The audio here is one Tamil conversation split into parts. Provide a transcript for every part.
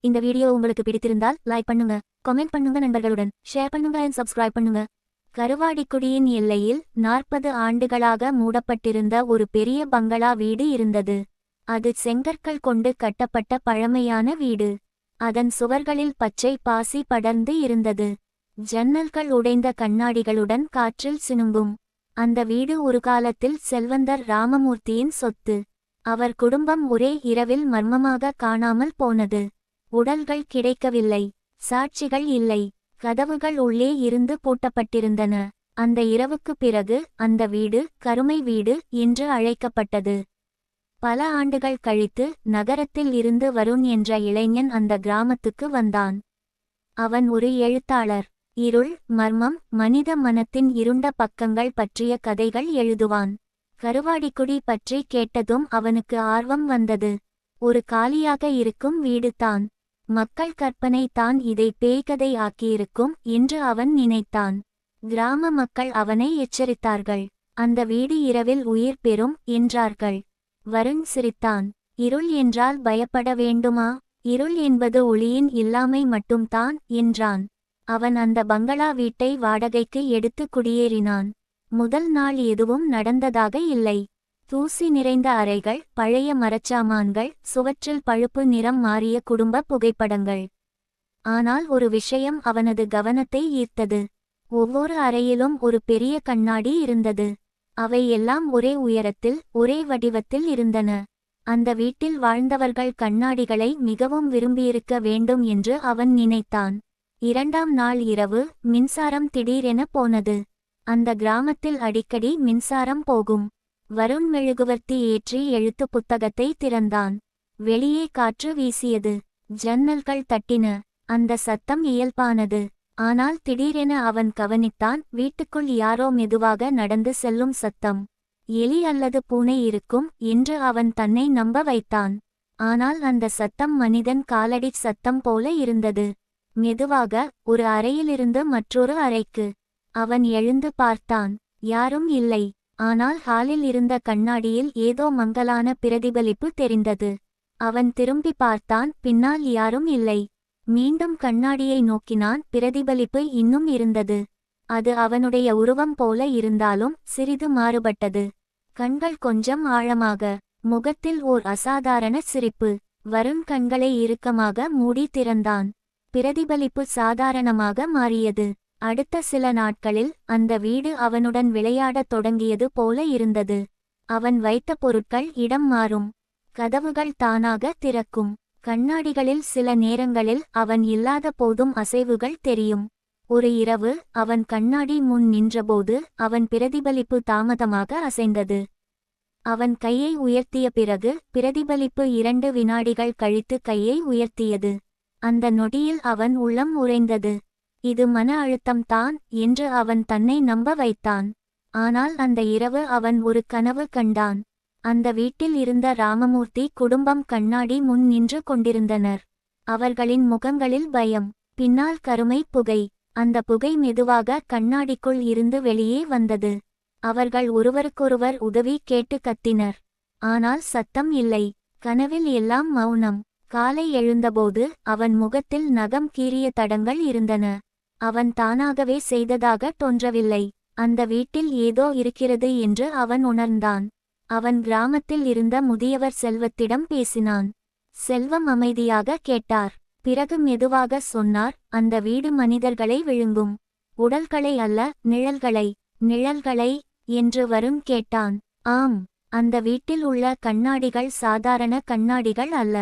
இந்த வீடியோ உங்களுக்கு பிடித்திருந்தால் லைக் பண்ணுங்க, கமெண்ட் பண்ணுங்க, நண்பர்களுடன் ஷேர் பண்ணுங்க and subscribe பண்ணுங்க. கருவாடிக்குடியின் எல்லையில் 40 ஆண்டுகளாக மூடப்பட்டிருந்த ஒரு பெரிய பங்களா வீடு இருந்தது. அது செங்கற்கள் கொண்டு கட்டப்பட்ட பழமையான வீடு. அதன் சுவர்களில் பச்சை பாசி படர்ந்து இருந்தது. ஜன்னல்கள் உடைந்த கண்ணாடிகளுடன் காற்றில் சினுங்கும். அந்த வீடு ஒரு காலத்தில் செல்வந்தர் ராமமூர்த்தியின் சொத்து. அவர் குடும்பம் ஒரே இரவில் மர்மமாக காணாமல் போனது. உடல்கள் கிடைக்கவில்லை, சாட்சிகள் இல்லை, கதவுகள் உள்ளே இருந்து பூட்டப்பட்டிருந்தன. அந்த இரவுக்குப் பிறகு அந்த வீடு கருமை வீடு என்று அழைக்கப்பட்டது. பல ஆண்டுகள் கழித்து நகரத்தில் இருந்து வருண் என்ற இளைஞன் அந்த கிராமத்துக்கு வந்தான். அவன் ஒரு எழுத்தாளர். இருள், மர்மம், மனித மனத்தின் இருண்ட பக்கங்கள் பற்றிய கதைகள் எழுதுவான். கருவாடிக்குடி பற்றி கேட்டதும் அவனுக்கு ஆர்வம் வந்தது. ஒரு காலியாக இருக்கும் வீடு தான். மக்கள் கற்பனை தான் இதை பேய்கதை ஆக்கியிருக்கும் என்று அவன் நினைத்தான். கிராம மக்கள் அவனை எச்சரித்தார்கள். அந்த வீடு இரவில் உயிர் பெறும் என்றார்கள். வருண் சிரித்தான். இருள் என்றால் பயப்பட வேண்டுமா? இருள் என்பது ஒளியின் இல்லாமை மட்டும்தான் என்றான். அவன் அந்த பங்களா வீட்டை வாடகைக்கு எடுத்து குடியேறினான். முதல் நாள் எதுவும் நடந்ததாக இல்லை. தூசி நிறைந்த அறைகள், பழைய மரச்சாமான்கள், சுவற்றில் பழுப்பு நிறம் மாறிய குடும்ப புகைப்படங்கள். ஆனால் ஒரு விஷயம் அவனது கவனத்தை ஈர்த்தது. ஒவ்வொரு அறையிலும் ஒரு பெரிய கண்ணாடி இருந்தது. அவை எல்லாம் ஒரே உயரத்தில், ஒரே வடிவத்தில் இருந்தன. அந்த வீட்டில் வாழ்ந்தவர்கள் கண்ணாடிகளை மிகவும் விரும்பியிருக்க வேண்டும் என்று அவன் நினைத்தான். 2ஆம் நாள் இரவு மின்சாரம் திடீரென போனது. அந்த கிராமத்தில் அடிக்கடி மின்சாரம் போகும். வருண் மெழுகுவர்த்தி ஏற்றி எழுத்து புத்தகத்தை திறந்தான். வெளியே காற்று வீசியது. ஜன்னல்கள் தட்டின. அந்த சத்தம் இயல்பானது. ஆனால் திடீரென அவன் கவனித்தான், வீட்டுக்குள் யாரோ மெதுவாக நடந்து செல்லும் சத்தம். எலி அல்லது பூனை இருக்கும் என்று அவன் தன்னை நம்ப வைத்தான். ஆனால் அந்த சத்தம் மனிதன் காலடி சத்தம் போல இருந்தது. மெதுவாக ஒரு அறையிலிருந்து மற்றொரு அறைக்கு. அவன் எழுந்து பார்த்தான். யாரும் இல்லை. ஆனால் ஹாலில் இருந்த கண்ணாடியில் ஏதோ மங்கலான பிரதிபலிப்பு தெரிந்தது. அவன் திரும்பி பார்த்தான். பின்னால் யாரும் இல்லை. மீண்டும் கண்ணாடியை நோக்கினான். பிரதிபலிப்பு இன்னும் இருந்தது. அது அவனுடைய உருவம் போல இருந்தாலும் சிறிது மாறுபட்டது. கண்கள் கொஞ்சம் ஆழமாக. முகத்தில் ஓர் அசாதாரண சிரிப்பு. வருண் கண்களை இறுக்கமாக மூடி திறந்தான். பிரதிபலிப்பு சாதாரணமாக மாறியது. அடுத்த சில நாட்களில் அந்த வீடு அவனுடன் விளையாடத் தொடங்கியது போல இருந்தது. அவன் வைத்த பொருட்கள் இடம் மாறும். கதவுகள் தானாக திறக்கும். கண்ணாடிகளில் சில நேரங்களில் அவன் இல்லாத போதும் அசைவுகள் தெரியும். ஒரு இரவு அவன் கண்ணாடி முன் நின்றபோது அவன் பிரதிபலிப்பு தாமதமாக அசைந்தது. அவன் கையை உயர்த்திய பிறகு பிரதிபலிப்பு 2 வினாடிகள் கழித்து கையை உயர்த்தியது. அந்த நொடியில் அவன் உள்ளம் உறைந்தது. இது மன அழுத்தம் தான் என்று அவன் தன்னை நம்ப வைத்தான். ஆனால் அந்த இரவு அவன் ஒரு கனவு கண்டான். அந்த வீட்டில் இருந்த ராமமூர்த்தி குடும்பம் கண்ணாடி முன் நின்று கொண்டிருந்தனர். அவர்களின் முகங்களில் பயம். பின்னால் கருமை புகை. அந்த புகை மெதுவாக கண்ணாடிக்குள் இருந்து வெளியே வந்தது. அவர்கள் ஒருவருக்கொருவர் உதவி கேட்டு கத்தினர். ஆனால் சத்தம் இல்லை. கனவில் எல்லாம் மௌனம். காலை எழுந்தபோது அவன் முகத்தில் நகம் கீறிய தடங்கள் இருந்தன. அவன் தானாகவே செய்ததாக தோன்றவில்லை. அந்த வீட்டில் ஏதோ இருக்கிறது என்று அவன் உணர்ந்தான். அவன் கிராமத்தில் இருந்த முதியவர் செல்வத்திடம் பேசினான். செல்வம் அமைதியாக கேட்டார். பிறகு மெதுவாக சொன்னார், அந்த வீடு மனிதர்களை விழுங்கும். உடல்களை அல்ல, நிழல்களை. நிழல்களை என்று வருண் கேட்டான். ஆம். அந்த வீட்டில் உள்ள கண்ணாடிகள் சாதாரண கண்ணாடிகள் அல்ல.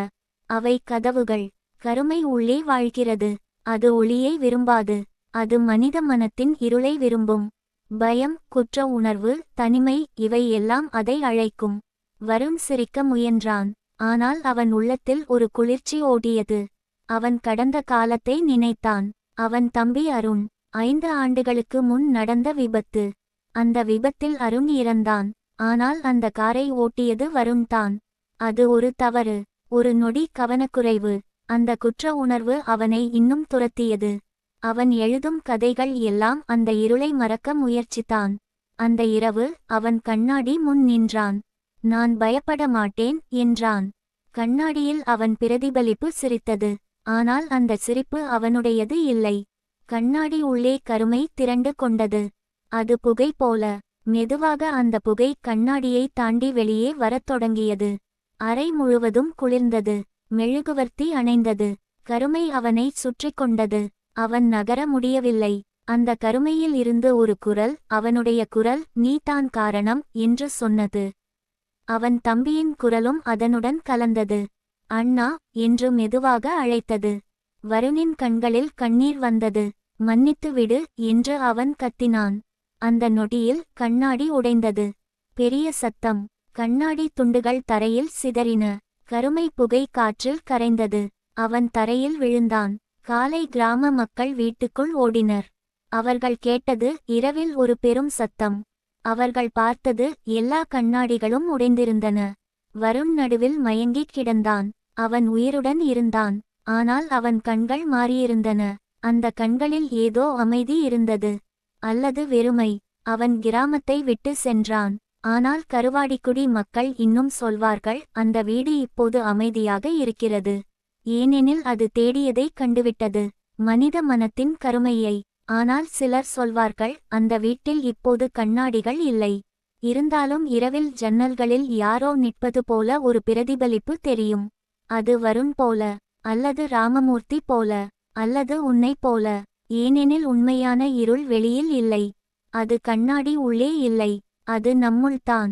அவை கதவுகள். கருமை உள்ளே வாழ்கிறது. அது ஒளியை விரும்பாது. அது மனித மனத்தின் இருளை விரும்பும். பயம், குற்ற உணர்வு, தனிமை, இவை எல்லாம் அதை அழைக்கும். வருண் சிரிக்க முயன்றான். ஆனால் அவன் உள்ளத்தில் ஒரு குளிர்ச்சி ஓடியது. அவன் கடந்த காலத்தை நினைத்தான். அவன் தம்பி அருண். 5 ஆண்டுகளுக்கு முன் நடந்த விபத்து. அந்த விபத்தில் அருண் இறந்தான். ஆனால் அந்த காரை ஓட்டியது வருண் தான். அது ஒரு தவறு. ஒரு நொடி கவனக்குறைவு. அந்த குற்ற உணர்வு அவனை இன்னும் துரத்தியது. அவன் எழுதும் கதைகள் எல்லாம் அந்த இருளை மறக்க முயற்சித்தான். அந்த இரவு அவன் கண்ணாடி முன் நின்றான். நான் பயப்பட மாட்டேன் என்றான். கண்ணாடியில் அவன் பிரதிபலிப்பு சிரித்தது. ஆனால் அந்த சிரிப்பு அவனுடையது இல்லை. கண்ணாடி உள்ளே கருமை திரண்டு கொண்டது. அது புகை போல. மெதுவாக அந்த புகை கண்ணாடியை தாண்டி வெளியே வரத் தொடங்கியது. அறை முழுவதும் குளிர்ந்தது. மெழுகுவர்த்தி அணைந்தது. கருமை அவனை சுற்றி கொண்டது. அவன் நகர முடியவில்லை. அந்த கருமையில் இருந்து ஒரு குரல், அவனுடைய குரல், நீதான் காரணம் என்று சொன்னது. அவன் தம்பியின் குரலும் அதனுடன் கலந்தது. அண்ணா என்று மெதுவாக அழைத்தது. வருணின் கண்களில் கண்ணீர் வந்தது. மன்னித்து விடு என்று அவன் கத்தினான். அந்த நொடியில் கண்ணாடி உடைந்தது. பெரிய சத்தம். கண்ணாடி துண்டுகள் தரையில் சிதறின. கருமை புகை காற்றில் கரைந்தது. அவன் தரையில் விழுந்தான். காலை கிராம மக்கள் வீட்டுக்குள் ஓடினர். அவர்கள் கேட்டது இரவில் ஒரு பெரும் சத்தம். அவர்கள் பார்த்தது எல்லா கண்ணாடிகளும் உடைந்திருந்தன. வருண் நடுவில் மயங்கிக் கிடந்தான். அவன் உயிருடன் இருந்தான். ஆனால் அவன் கண்கள் மாறியிருந்தன. அந்த கண்களில் ஏதோ அமைதி இருந்தது. அல்லது வெறுமை. அவன் கிராமத்தை விட்டு சென்றான். ஆனால் கருவாடிக்குடி மக்கள் இன்னும் சொல்வார்கள், அந்த வீடு இப்போது அமைதியாக இருக்கிறது. ஏனெனில் அது தேடியதை கண்டுவிட்டது, மனித மனத்தின் கருமையை. ஆனால் சிலர் சொல்வார்கள், அந்த வீட்டில் இப்போது கண்ணாடிகள் இல்லை. இருந்தாலும் இரவில் ஜன்னல்களில் யாரோ நிற்பது போல ஒரு பிரதிபலிப்பு தெரியும். அது வருண் போல, அல்லது ராமமூர்த்தி போல, அல்லது உன்னை போல. ஏனெனில் உண்மையான இருள் வெளியில் இல்லை. அது கண்ணாடி உள்ளே இல்லை. அது நம்முள்தான்.